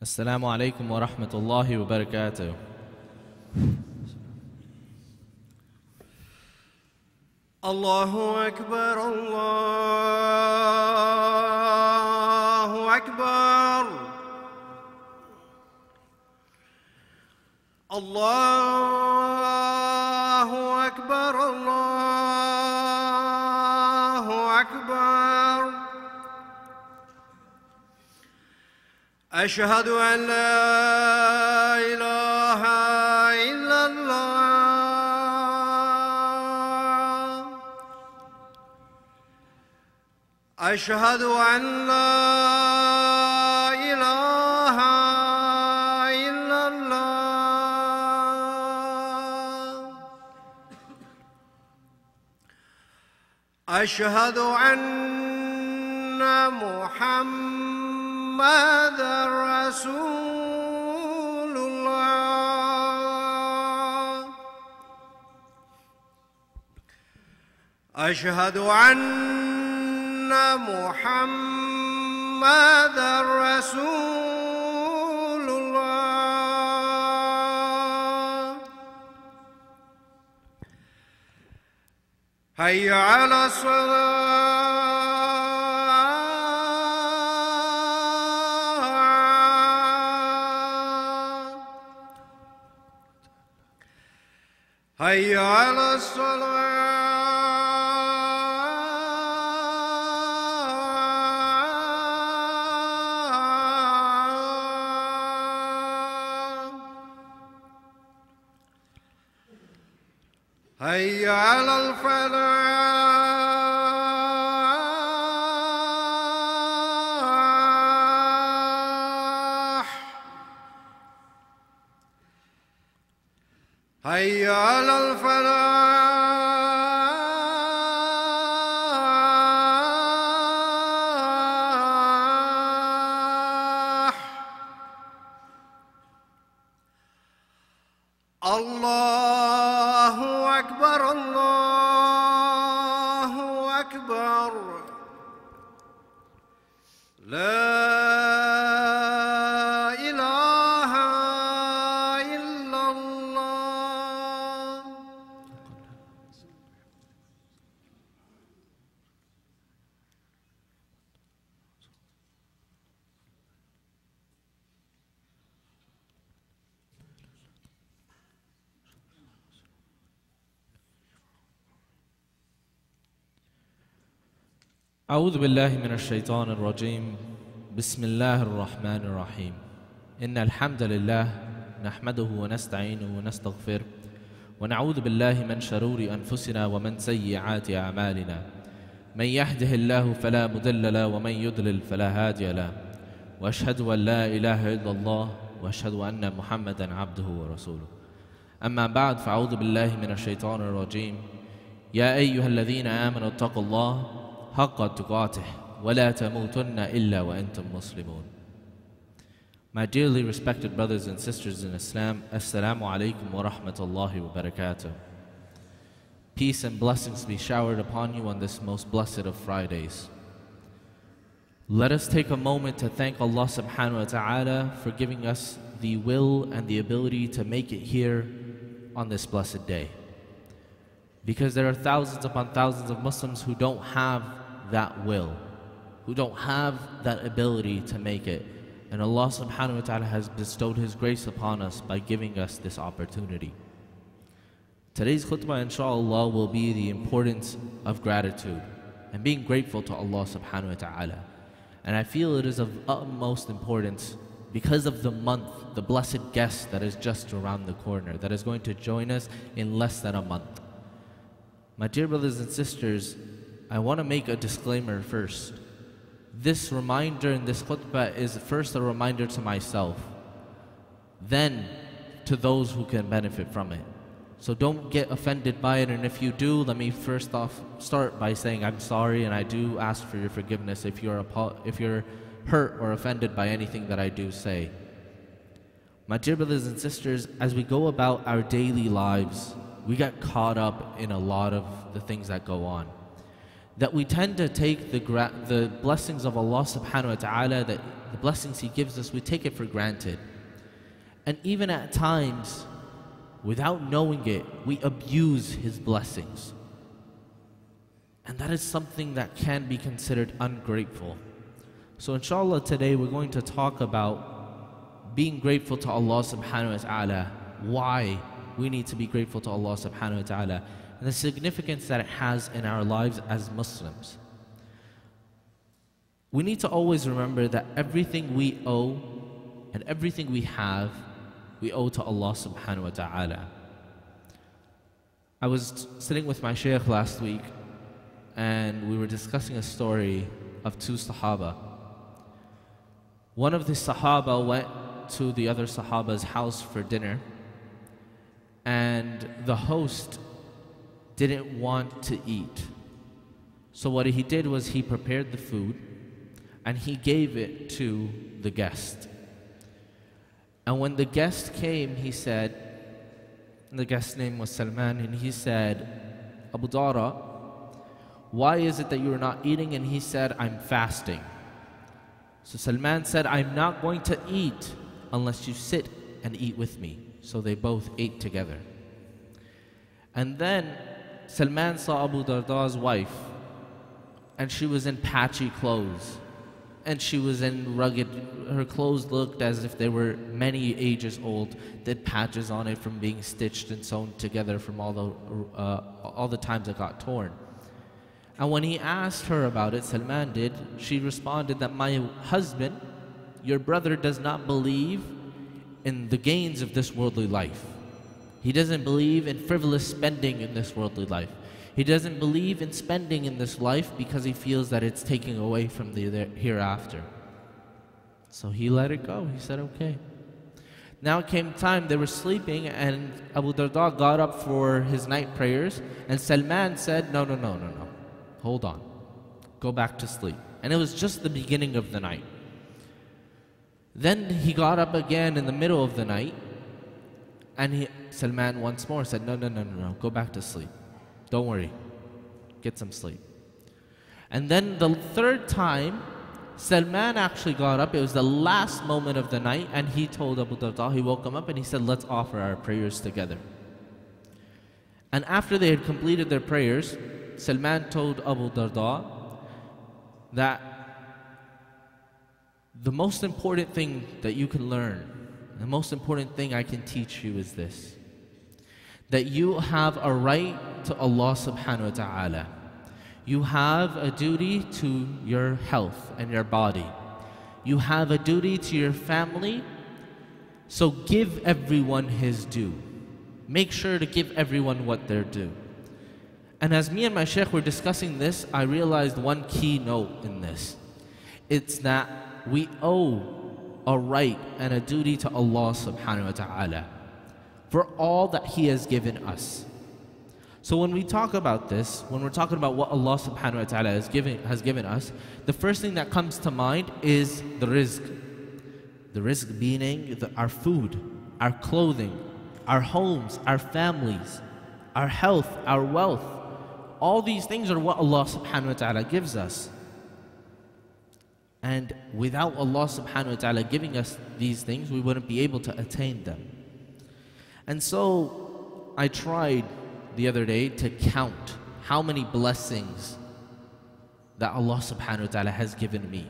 Assalamu alaikum wa rahmatullahi wa barakatuh. Allahu Akbar, Allahu Akbar. Allahu Akbar, Allahu Akbar. أشهد أن لا إله إلا الله. أشهد أن لا إله إلا الله. أشهد أن محمد رسول الله. أشهد أن محمد رسول الله. حي على الصلاة. حي على الصلاة. حي على الفلاح. حي على الفلاح. الله أكبر، الله أكبر. لا إله إلا الله. أعوذ بالله من الشيطان الرجيم. بسم الله الرحمن الرحيم. إن الحمد لله نحمده ونستعينه ونستغفره ونعوذ بالله من شرور أنفسنا ومن سيئات أعمالنا. من يهده الله فلا مضل له ومن يضلل فلا هادي له. وأشهد أن لا إله إلا الله وأشهد أن محمدا عبده ورسوله. أما بعد فأعوذ بالله من الشيطان الرجيم. يا أيها الذين آمنوا اتقوا الله حق تقاته ولا تموتن إلا وأنتم مسلمون. My dearly respected brothers and sisters in Islam, Assalamu alaikum wa rahmatullahi wa barakatuh. Peace and blessings be showered upon you on this most blessed of Fridays. Let us take a moment to thank Allah Subhanahu wa ta'ala for giving us the will and the ability to make it here on this blessed day. Because there are thousands upon thousands of Muslims who don't have that will, who don't have that ability to make it. And Allah Subhanahu wa ta'ala has bestowed His grace upon us by giving us this opportunity. Today's khutbah, inshallah, will be the importance of gratitude and being grateful to Allah Subhanahu wa ta'ala. And I feel it is of utmost importance because of the month, the blessed guest that is just around the corner, that is going to join us in less than a month. My dear brothers and sisters, I want to make a disclaimer first. This reminder in this khutbah is first a reminder to myself, then to those who can benefit from it. So don't get offended by it, and if you do, let me first off start by saying I'm sorry and I do ask for your forgiveness if you're hurt or offended by anything that I do say. My dear brothers and sisters, as we go about our daily lives, we get caught up in a lot of the things that go on. that we tend to take the blessings of Allah Subhanahu wa Ta'ala, that the blessings He gives us, we take it for granted. And even at times, without knowing it, we abuse His blessings. And that is something that can be considered ungrateful. So inshallah today we're going to talk about being grateful to Allah Subhanahu wa Ta'ala, why we need to be grateful to Allah Subhanahu wa Ta'ala, and the significance that it has in our lives as Muslims. We need to always remember that everything we owe and everything we have, we owe to Allah Subhanahu wa Ta'ala. I was sitting with my shaykh last week and we were discussing a story of two Sahaba. One of the Sahaba went to the other Sahaba's house for dinner, and the host didn't want to eat. So what he did was he prepared the food and he gave it to the guest. And when the guest came, he said, the guest's name was Salman, and he said, Abu Dara, why is it that you are not eating? And he said, I'm fasting. So Salman said, I'm not going to eat unless you sit and eat with me. So they both ate together. And then Salman saw Abu Darda's wife, and she was in patchy clothes, and she was in rugged, her clothes looked as if they were many ages old, did patches on it from being stitched and sewn together from all the times it got torn. And when he asked her about it, Salman did, she responded that my husband, your brother, does not believe in the gains of this worldly life. He doesn't believe in frivolous spending in this worldly life. He doesn't believe in spending in this life because he feels that it's taking away from the hereafter. So he let it go. He said, okay. Now it came time, they were sleeping, and Abu Darda got up for his night prayers, and Salman said, no. Hold on. Go back to sleep. And it was just the beginning of the night. Then he got up again in the middle of the night, and Salman once more said, no, go back to sleep. Don't worry. Get some sleep. And then the third time, Salman actually got up. It was the last moment of the night, and he told Abu Darda, he woke him up and he said, let's offer our prayers together. And after they had completed their prayers, Salman told Abu Darda that the most important thing that you can learn, the most important thing I can teach you is this: that you have a right to Allah Subhanahu wa Ta'ala. You have a duty to your health and your body. You have a duty to your family. So give everyone his due. Make sure to give everyone what they're due. And as me and my shaykh were discussing this, I realized one key note in this. It's that we owe a right and a duty to Allah Subhanahu wa Ta'ala for all that He has given us. So when we talk about this, when we're talking about what Allah Subhanahu wa Ta'ala has given us, the first thing that comes to mind is the rizq. The rizq meaning our food, our clothing, our homes, our families, our health, our wealth. All these things are what Allah Subhanahu wa Ta'ala gives us. And without Allah Subhanahu wa Ta'ala giving us these things, we wouldn't be able to attain them. And so I tried the other day to count how many blessings that Allah Subhanahu wa Ta'ala has given me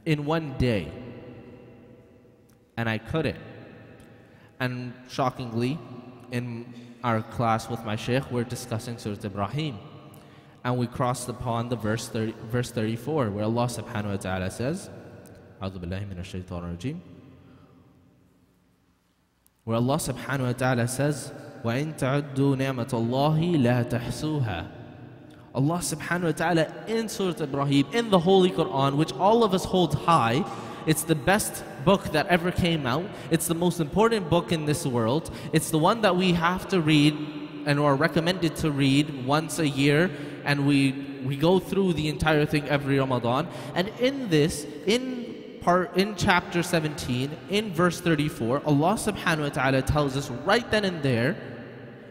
in one day. And I couldn't. And shockingly, in our class with my shaykh, we're discussing Surah Ibrahim. And we crossed upon the verse 34, where Allah Subhanahu wa Ta'ala says, A'udhu billahi minash shaitanir rajeem, where Allah Subhanahu wa Ta'ala says, وَإِن تَعُدُّوا نِعْمَةَ اللَّهِ لَا تَحْصُوهَا. Allah Subhanahu wa Ta'ala in Surah Ibrahim, in the Holy Quran, which all of us hold high. It's the best book that ever came out. It's the most important book in this world. It's the one that we have to read and are recommended to read once a year, and we go through the entire thing every Ramadan. And in this, in chapter 17, in verse 34, Allah Subhanahu wa Ta'ala tells us right then and there,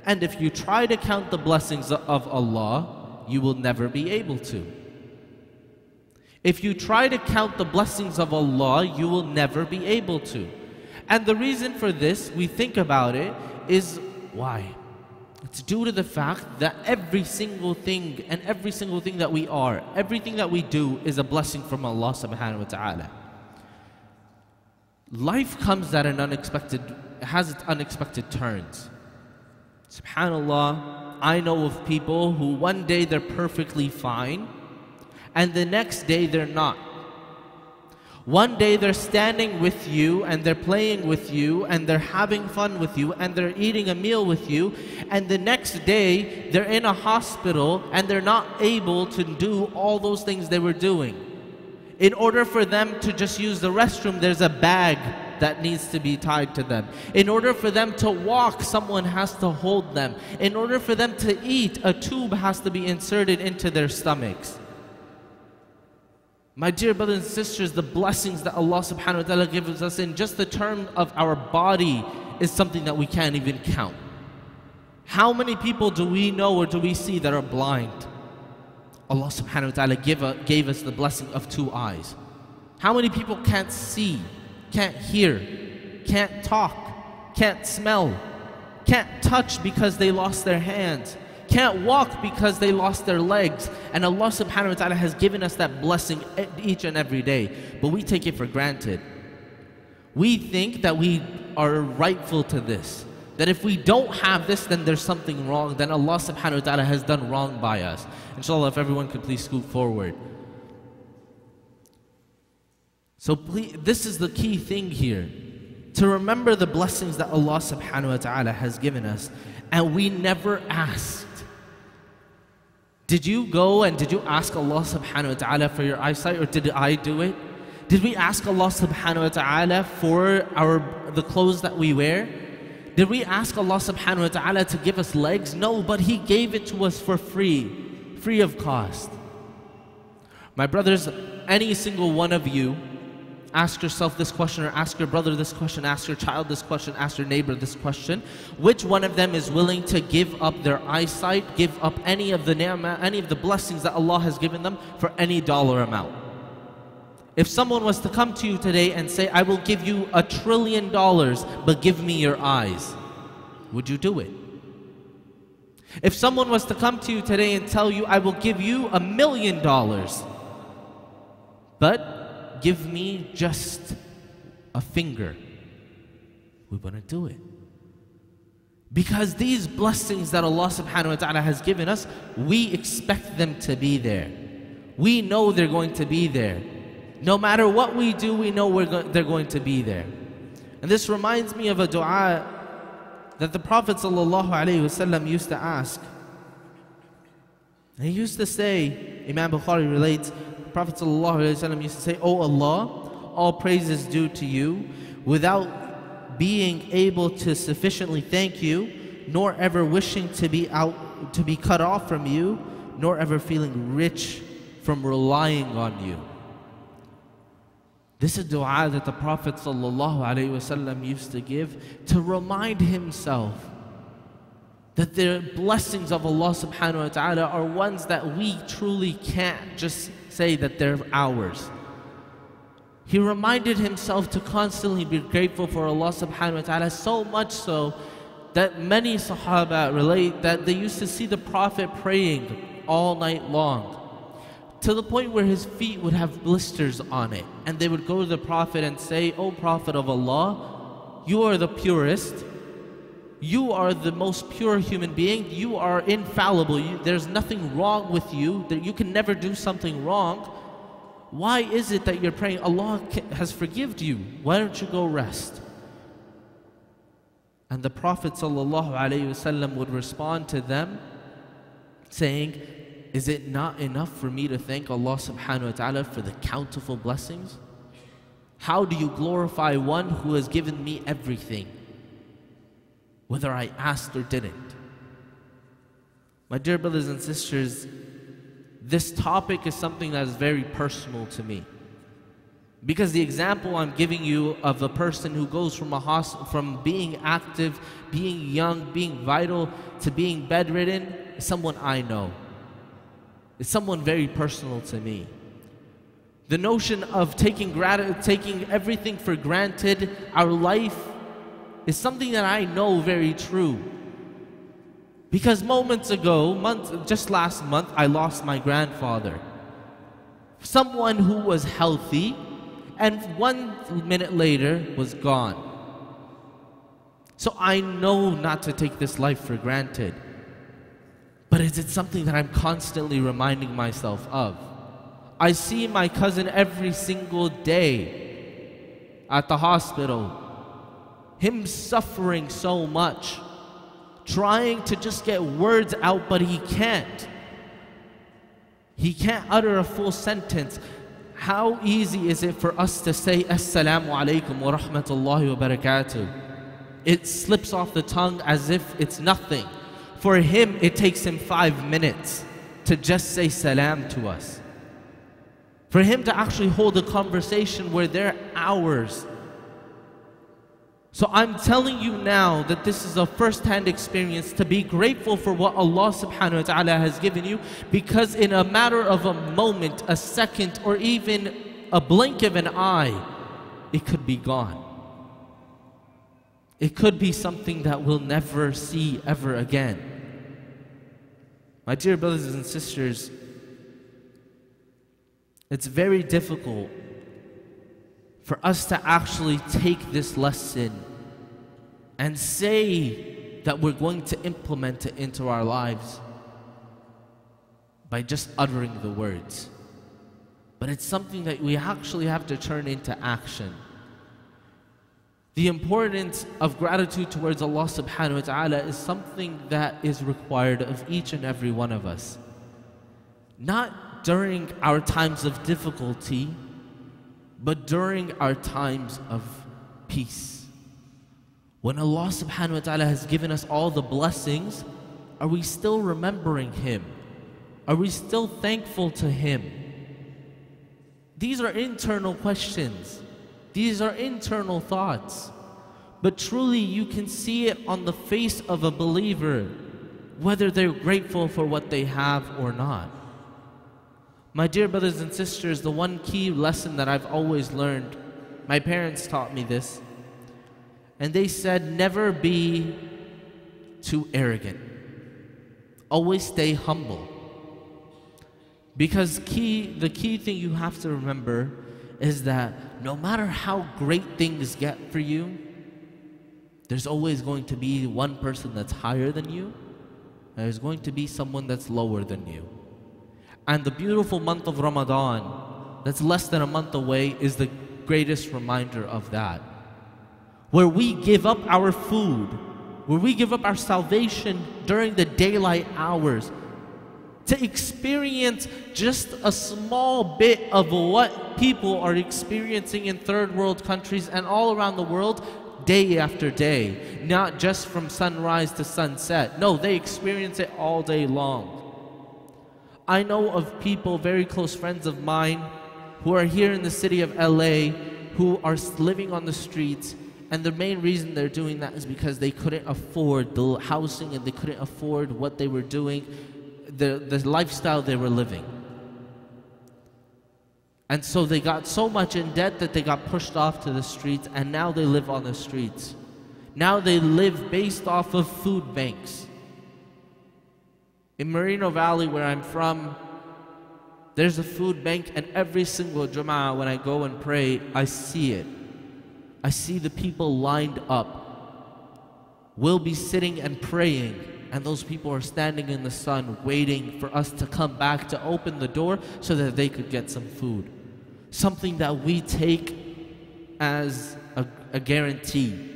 and if you try to count the blessings of Allah, you will never be able to. If you try to count the blessings of Allah, you will never be able to. And the reason for this, we think about it, is why? It's due to the fact that every single thing that we are, everything that we do is a blessing from Allah Subhanahu wa Ta'ala. Life comes at has its unexpected turns. SubhanAllah, I know of people who one day they're perfectly fine, and the next day they're not. One day they're standing with you and they're playing with you and they're having fun with you and they're eating a meal with you, and the next day they're in a hospital and they're not able to do all those things they were doing. In order for them to just use the restroom, there's a bag that needs to be tied to them. In order for them to walk, someone has to hold them. In order for them to eat, a tube has to be inserted into their stomachs. My dear brothers and sisters, the blessings that Allah Subhanahu wa Ta'ala gives us in just the term of our body is something that we can't even count. How many people do we know or do we see that are blind? Allah Subhanahu wa Ta'ala gave us the blessing of 2 eyes. How many people can't see, can't hear, can't talk, can't smell, can't touch because they lost their hands, can't walk because they lost their legs? And Allah Subhanahu wa Ta'ala has given us that blessing each and every day, but we take it for granted. We think that we are rightful to this, that if we don't have this, then there's something wrong, then Allah Subhanahu wa Ta'ala has done wrong by us. Inshallah, if everyone could please scoot forward. So please, this is the key thing here, to remember the blessings that Allah Subhanahu wa Ta'ala has given us, and we never asked. Did you go and did you ask Allah Subhanahu wa Ta'ala for your eyesight, or did I do it? Did we ask Allah Subhanahu wa Ta'ala for the clothes that we wear? Did we ask Allah Subhanahu wa Ta'ala to give us legs? No, but He gave it to us for free of cost. My brothers, any single one of you, ask yourself this question, or ask your brother this question, ask your child this question, ask your neighbor this question. Which one of them is willing to give up their eyesight, give up any of the ni'mah, any of the blessings that Allah has given them for any dollar amount? If someone was to come to you today and say, I will give you $1 trillion, but give me your eyes, would you do it? If someone was to come to you today and tell you, I will give you $1 million, but give me just a finger, we wouldn't do it. Because these blessings that Allah Subhanahu wa Ta'ala has given us, we expect them to be there. We know they're going to be there. No matter what we do, we know they're going to be there. And this reminds me of a dua that the Prophet ﷺ used to ask. And he used to say, Imam Bukhari relates, the Prophet ﷺ used to say, O Allah, all praise is due to you, without being able to sufficiently thank you, nor ever wishing to be cut off from you, nor ever feeling rich from relying on you. This is a dua that the Prophet ﷺ used to give to remind himself that the blessings of Allah Subhanahu wa Ta'ala are ones that we truly can't just say that they're ours. He reminded himself to constantly be grateful for Allah Subhanahu wa Ta'ala, so much so that many Sahaba relate that they used to see the Prophet praying all night long, to the point where his feet would have blisters on it. And they would go to the Prophet and say, O Prophet of Allah, you are the purest. You are the most pure human being. You are infallible. There's nothing wrong with you. You can never do something wrong. Why is it that you're praying? Allah has forgiven you. Why don't you go rest? And the Prophet ﷺ would respond to them saying, is it not enough for me to thank Allah Subhanahu wa Ta'ala for the countless blessings? How do you glorify one who has given me everything, whether I asked or didn't? My dear brothers and sisters, this topic is something that is very personal to me. Because the example I'm giving you of a person who goes from being active, being young, being vital, to being bedridden, is someone I know. is someone very personal to me. The notion of taking everything for granted, our life, is something that I know very true. Because moments ago, just last month, I lost my grandfather. Someone who was healthy, and 1 minute later was gone. So I know not to take this life for granted. But is it something that I'm constantly reminding myself of? I see my cousin every single day at the hospital. Him suffering so much, trying to just get words out, but he can't. He can't utter a full sentence. How easy is it for us to say Assalamu alaikum wa rahmatullahi wa barakatuh? It slips off the tongue as if it's nothing. For him, it takes him 5 minutes to just say salam to us. For him to actually hold a conversation where there are hours. So I'm telling you now that this is a first-hand experience, to be grateful for what Allah Subhanahu wa Ta'ala has given you, because in a matter of a moment, a second, or even a blink of an eye, it could be gone. It could be something that we'll never see ever again. My dear brothers and sisters, it's very difficult for us to actually take this lesson and say that we're going to implement it into our lives by just uttering the words. But it's something that we actually have to turn into action. The importance of gratitude towards Allah Subhanahu wa Ta'ala is something that is required of each and every one of us. Not during our times of difficulty, but during our times of peace. When Allah Subhanahu wa Ta'ala has given us all the blessings, are we still remembering Him? Are we still thankful to Him? These are internal questions. These are internal thoughts. But truly you can see it on the face of a believer, whether they're grateful for what they have or not. My dear brothers and sisters, the one key lesson that I've always learned, my parents taught me this, and they said, never be too arrogant. Always stay humble. Because the key thing you have to remember is that no matter how great things get for you, there's always going to be one person that's higher than you, and there's going to be someone that's lower than you. And the beautiful month of Ramadan, that's less than a month away, is the greatest reminder of that. Where we give up our food, where we give up our salvation during the daylight hours, to experience just a small bit of what people are experiencing in third world countries and all around the world day after day. Not just from sunrise to sunset. No, they experience it all day long. I know of people, very close friends of mine, who are here in the city of LA, who are living on the streets, and the main reason they're doing that is because they couldn't afford the housing and they couldn't afford what they were doing, the lifestyle they were living. And so they got so much in debt that they got pushed off to the streets, and now they live on the streets. Now they live based off of food banks. In Moreno Valley, where I'm from, there's a food bank, and every single Jumu'ah when I go and pray, I see it. I see the people lined up. We'll be sitting and praying, and those people are standing in the sun waiting for us to come back to open the door so that they could get some food. Something that we take as a guarantee.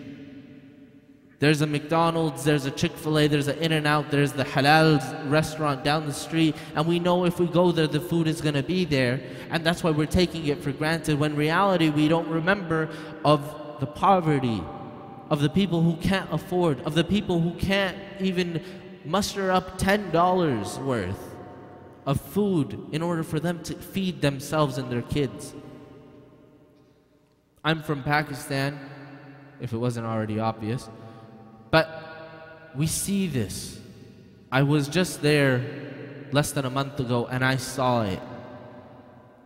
There's a McDonald's, there's a Chick-fil-A, there's an In-N-Out, there's the Halal restaurant down the street, and we know if we go there, the food is going to be there, and that's why we're taking it for granted, when in reality we don't remember of the poverty, of the people who can't afford, of the people who can't even muster up $10 worth of food in order for them to feed themselves and their kids. I'm from Pakistan, if it wasn't already obvious. But we see this. I was just there less than a month ago and I saw it.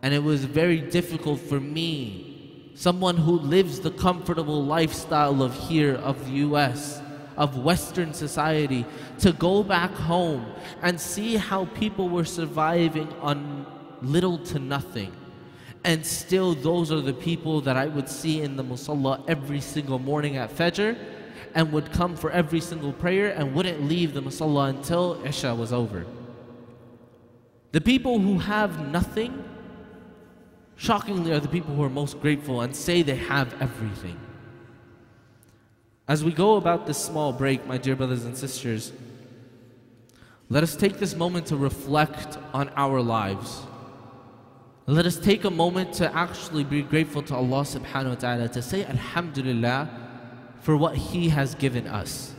And it was very difficult for me, someone who lives the comfortable lifestyle of here, of the US, of Western society, to go back home and see how people were surviving on little to nothing. And still those are the people that I would see in the musalla every single morning at Fajr, and would come for every single prayer and wouldn't leave the musalla until Isha was over. The people who have nothing, shockingly, are the people who are most grateful and say they have everything. As we go about this small break, my dear brothers and sisters, let us take this moment to reflect on our lives. Let us take a moment to actually be grateful to Allah Subhanahu wa Ta'ala, to say Alhamdulillah for what He has given us,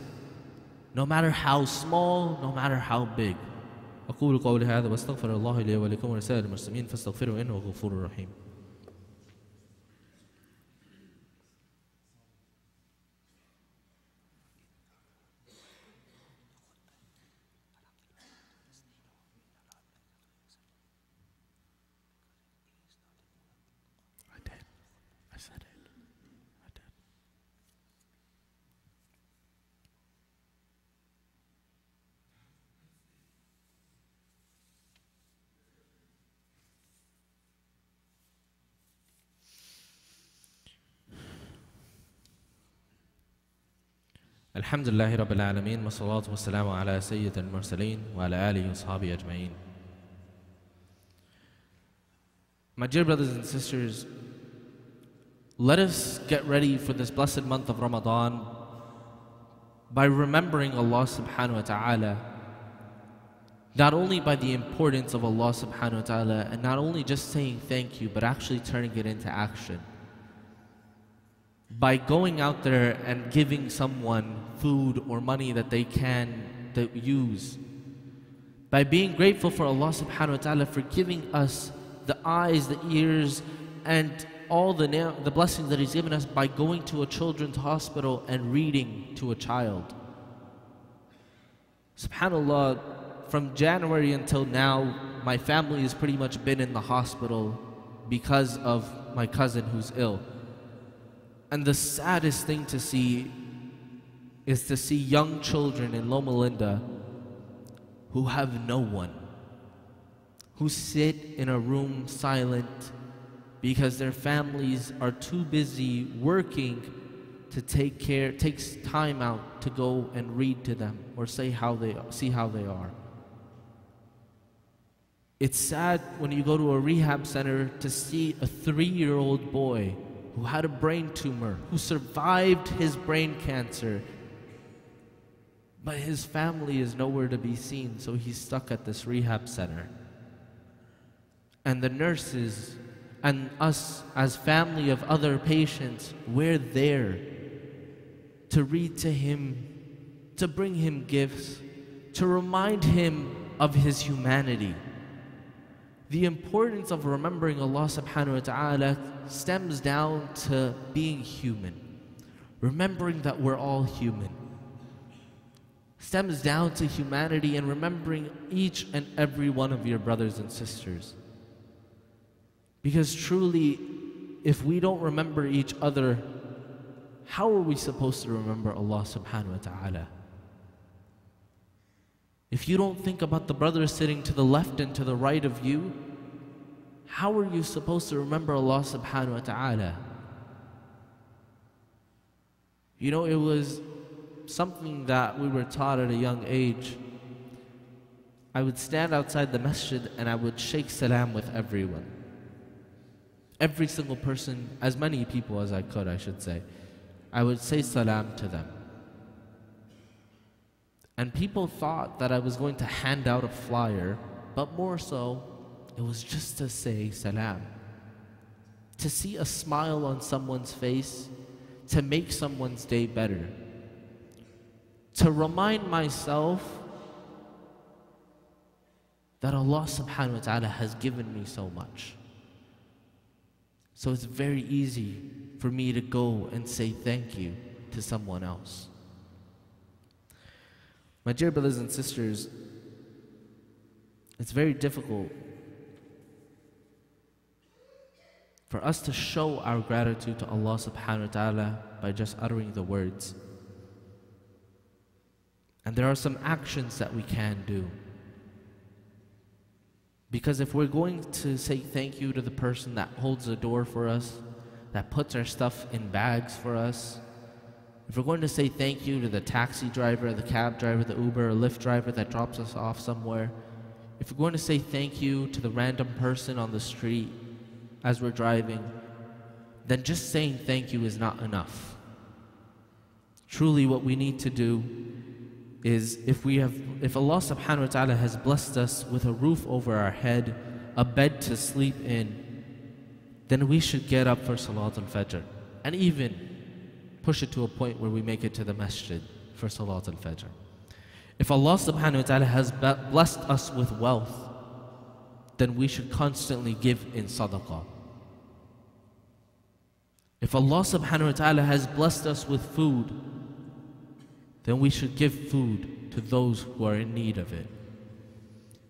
no matter how small, no matter how big. أقول قولي هذا واستغفر الله لي ولكم ولسائر المسلمين فاستغفروه إنه غفور رحيم. Alhamdulillahi Rabbil Alameen, wa salatu wa salamu ala Sayyid al-Mursaleen, wa ala alihi wa sahbihi ajma'een. My dear brothers and sisters, let us get ready for this blessed month of Ramadan by remembering Allah Subhanahu wa Ta'ala, not only by the importance of Allah Subhanahu wa Ta'ala, and not only just saying thank you, but actually turning it into action. By going out there and giving someone food or money that they can use. By being grateful for Allah Subhanahu wa Ta'ala for giving us the eyes, the ears, and all the blessings that He's given us by going to a children's hospital and reading to a child. SubhanAllah, from January until now, my family has pretty much been in the hospital because of my cousin who's ill. And the saddest thing to see is to see young children in Loma Linda who have no one, who sit in a room silent because their families are too busy working to takes time out to go and read to them or see how they are. It's sad when you go to a rehab center to see a 3-year-old boy who had a brain tumor, who survived his brain cancer, but his family is nowhere to be seen, so he's stuck at this rehab center. And the nurses and us as family of other patients, we're there to read to him, to bring him gifts, to remind him of his humanity. The importance of remembering Allah Subhanahu wa Ta'ala stems down to being human. Remembering that we're all human. Stems down to humanity and remembering each and every one of your brothers and sisters. Because truly, if we don't remember each other, how are we supposed to remember Allah Subhanahu wa Ta'ala? If you don't think about the brother sitting to the left and to the right of you, how are you supposed to remember Allah Subhanahu wa Ta'ala? You know, it was something that we were taught at a young age. I would stand outside the masjid and I would shake salam with everyone. Every single person, as many people as I could, I should say. I would say salam to them. And people thought that I was going to hand out a flyer, but more so, it was just to say salam. To see a smile on someone's face, to make someone's day better. To remind myself that Allah Subhanahu wa Ta'ala has given me so much. So it's very easy for me to go and say thank you to someone else. My dear brothers and sisters, It's very difficult for us to show our gratitude to Allah subhanahu wa ta'ala by just uttering the words. And there are some actions that we can do. Because if we're going to say thank you to the person that holds the door for us, that puts our stuff in bags for us, if we're going to say thank you to the taxi driver, the cab driver, the Uber or Lyft driver that drops us off somewhere, if we're going to say thank you to the random person on the street as we're driving, then just saying thank you is not enough. Truly what we need to do is if Allah subhanahu wa ta'ala has blessed us with a roof over our head, a bed to sleep in, then we should get up for Salat al-Fajr. And even push it to a point where we make it to the masjid for Salat al-Fajr. If Allah subhanahu wa ta'ala has blessed us with wealth, then we should constantly give in sadaqah. If Allah subhanahu wa ta'ala has blessed us with food, then we should give food to those who are in need of it.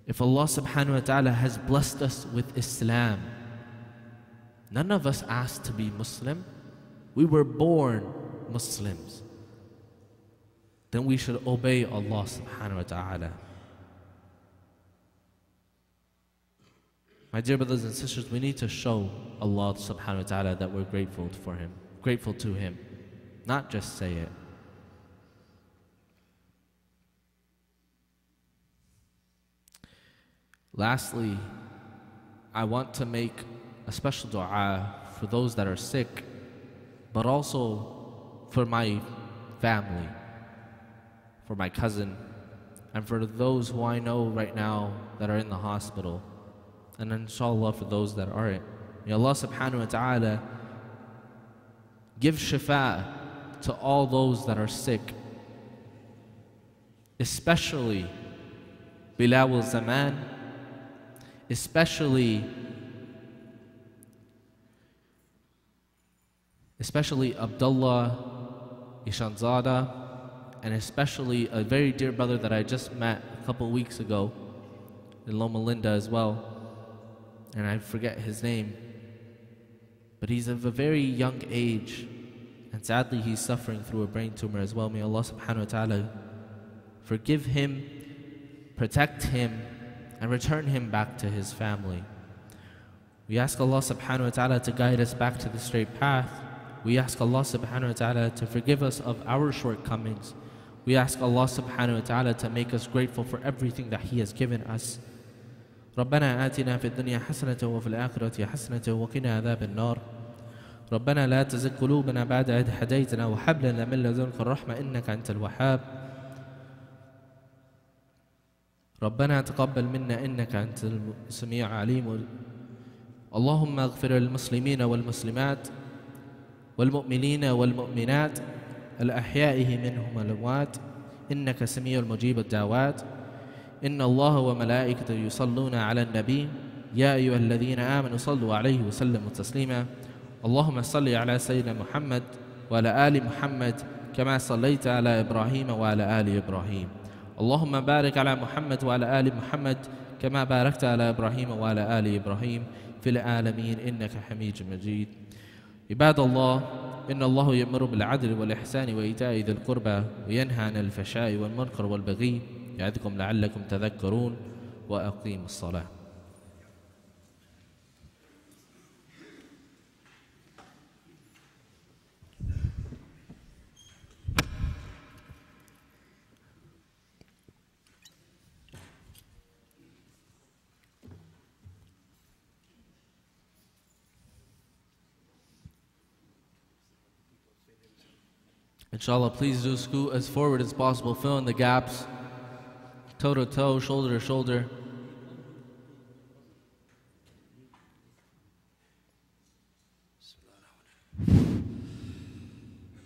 If Allah subhanahu wa ta'ala has blessed us with Islam, none of us asked to be Muslim. We were born Muslims. Then we should obey Allah subhanahu wa ta'ala. My dear brothers and sisters, we need to show Allah subhanahu wa ta'ala that we're grateful for Him, grateful to Him, not just say it. Lastly, I want to make a special dua for those that are sick, but also for my family, for my cousin, and for those who I know right now that are in the hospital, and inshallah for those that aren't. May Allah subhanahu wa ta'ala give shifa to all those that are sick, especially Bilal al-Zaman, especially Abdullah Ishanzada, and especially a very dear brother that I just met a couple weeks ago in Loma Linda as well, and I forget his name, but he's of a very young age, and sadly he's suffering through a brain tumor as well. May Allah subhanahu wa ta'ala forgive him, protect him, and return him back to his family. We ask Allah subhanahu wa ta'ala to guide us back to the straight path. We ask Allah subhanahu wa ta'ala to forgive us of our shortcomings. We ask Allah subhanahu wa ta'ala to make us grateful for everything that He has given us. ربنا آتنا في الدنيا حسنة وفي الآخرة حسنة وقنا عذاب النار. ربنا لا تزغ قلوبنا بعد إذ هديتنا وهب لنا من لدنك الرحمة إنك أنت الوهاب. ربنا تقبل منا إنك أنت السميع العليم. اللهم اغفر للمسلمين والمسلمات والمؤمنين والمؤمنات الأحياء منهم والأموات إنك سميع مجيب الدعوات. إن الله وملائكته يصلون على النبي يا أيها الذين آمنوا صلوا عليه وسلموا تسليما. اللهم صل على سيدنا محمد وعلى آل محمد كما صليت على إبراهيم وعلى آل إبراهيم. اللهم بارك على محمد وعلى آل محمد كما باركت على إبراهيم وعلى آل إبراهيم في العالمين إنك حميد مجيد. عباد الله، إن الله يأمر بالعدل والإحسان وإيتاء ذي القربى وينهى عن الفحشاء والمنكر والبغي يعظكم لعلكم تذكرون وأقيموا الصلاة. Inshallah, please do scoot as forward as possible, fill in the gaps, toe to toe, shoulder to shoulder.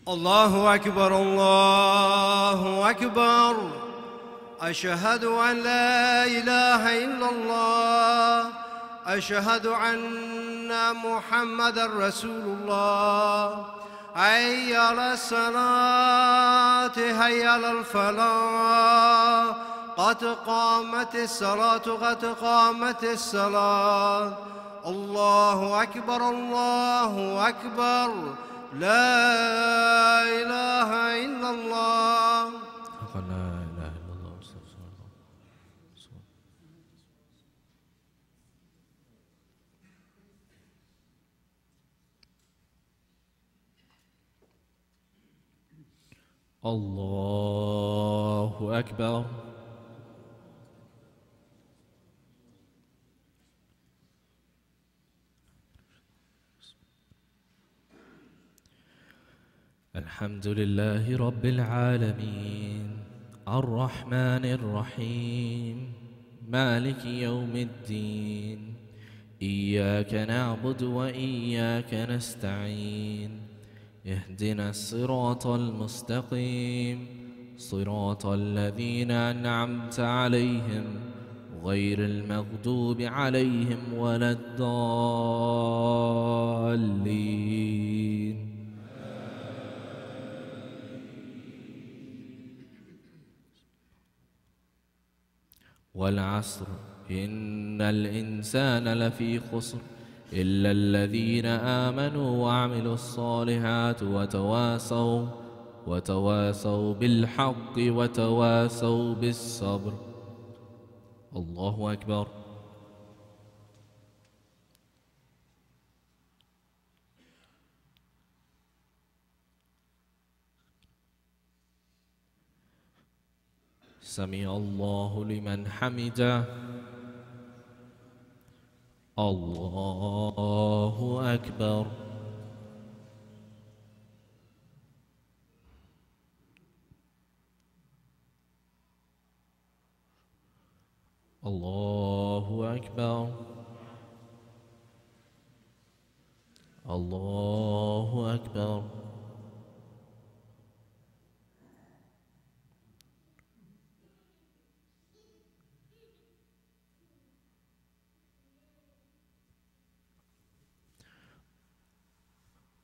Allahu Akbar, Allahu Akbar. Ashhadu an la ilaha illallah. Ashhadu anna Muhammadan Rasulullah. حي على الصلاة حي على الفلاح قد قامت الصلاة قد قامت الصلاة. الله أكبر الله أكبر لا إله إلا الله. لا إله إلا الله. الله أكبر. الحمد لله رب العالمين الرحمن الرحيم مالك يوم الدين إياك نعبد وإياك نستعين اهدنا الصراط المستقيم صراط الذين أنعمت عليهم غير المغضوب عليهم ولا الضالين. والعصر إن الإنسان لفي خسر إلا الذين آمنوا وعملوا الصالحات وتواصوا بالحق وتواصوا بالصبر. الله أكبر. سمع الله لمن حمده. الله أكبر. الله أكبر. الله أكبر.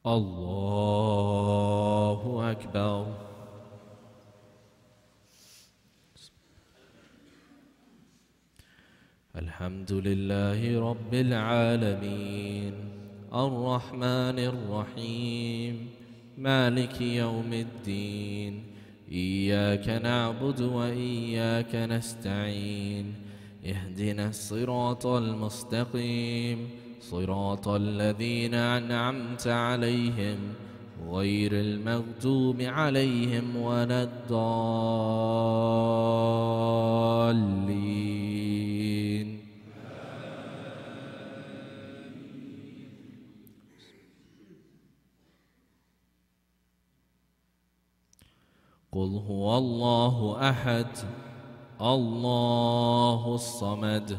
الله أكبر. الحمد لله رب العالمين الرحمن الرحيم مالك يوم الدين إياك نعبد وإياك نستعين اهدنا الصراط المستقيم صراط الذين أنعمت عليهم غير المغضوب عليهم ولا الضالين. قل هو الله أحد الله الصمد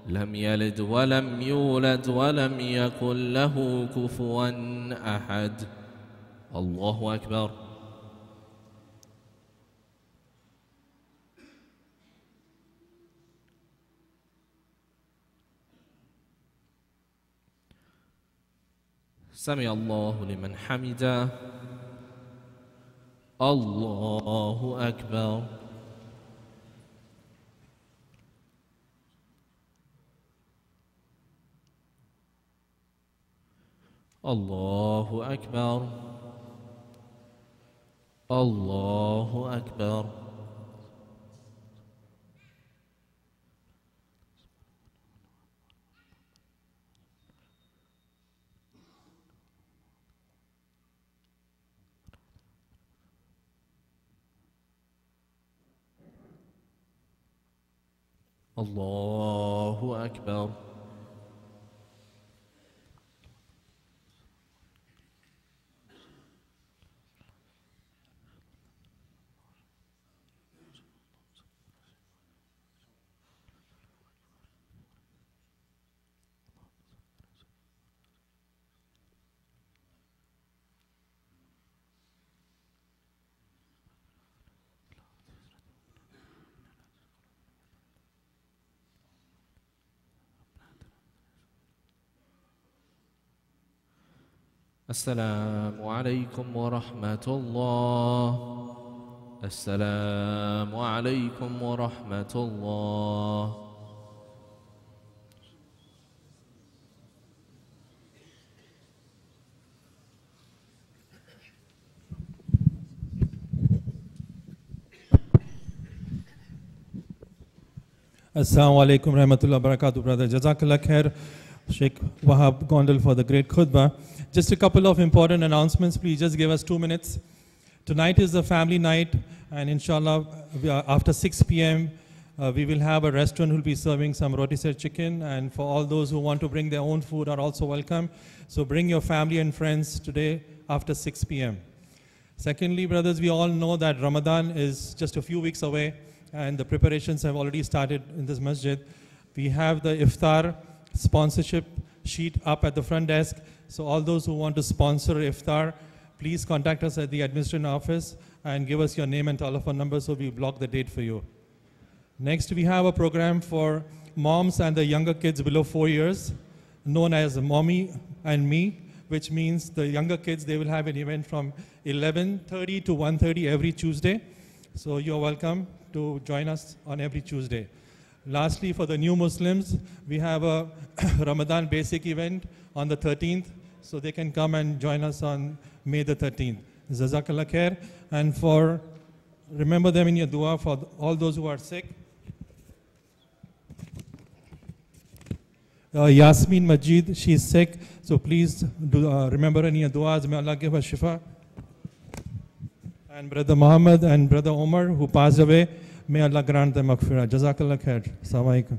لم يلد ولم يولد ولم يكن له كفوا أحد. الله أكبر. سمع الله لمن حمده. الله أكبر. الله أكبر. الله أكبر. الله أكبر. السلام عليكم ورحمة الله. السلام عليكم ورحمة الله. Assalamu alaikum rahmatullah barakatuh, brother. Jazakallah khair, Sheikh Wahab Gondal, for the great khutbah. Just a couple of important announcements, please just give us 2 minutes. Tonight is the family night, and inshallah, after 6 p.m., we will have a restaurant who will be serving some roti ser chicken, and for all those who want to bring their own food are also welcome. So bring your family and friends today after 6 p.m. Secondly, brothers, we all know that Ramadan is just a few weeks away, and the preparations have already started in this masjid. We have the iftar sponsorship sheet up at the front desk. So all those who want to sponsor iftar, please contact us at the administration office and give us your name and telephone number so we block the date for you. Next, we have a program for moms and the younger kids below 4 years, known as Mommy and Me, which means the younger kids, they will have an event from 11:30 to 1:30 every Tuesday. So you're welcome to join us on every Tuesday. Lastly, for the new Muslims, we have a Ramadan basic event on the 13th, so they can come and join us on May the 13th. Jazakallah khair. And remember them in your dua for all those who are sick. Yasmin Majid, she's sick, so please remember her in your duas. May Allah give her shifa. And Brother Muhammad and Brother Omar, who passed away, may Allah grant them maghfirah. Jazakallah khair. Assalamu alaikum.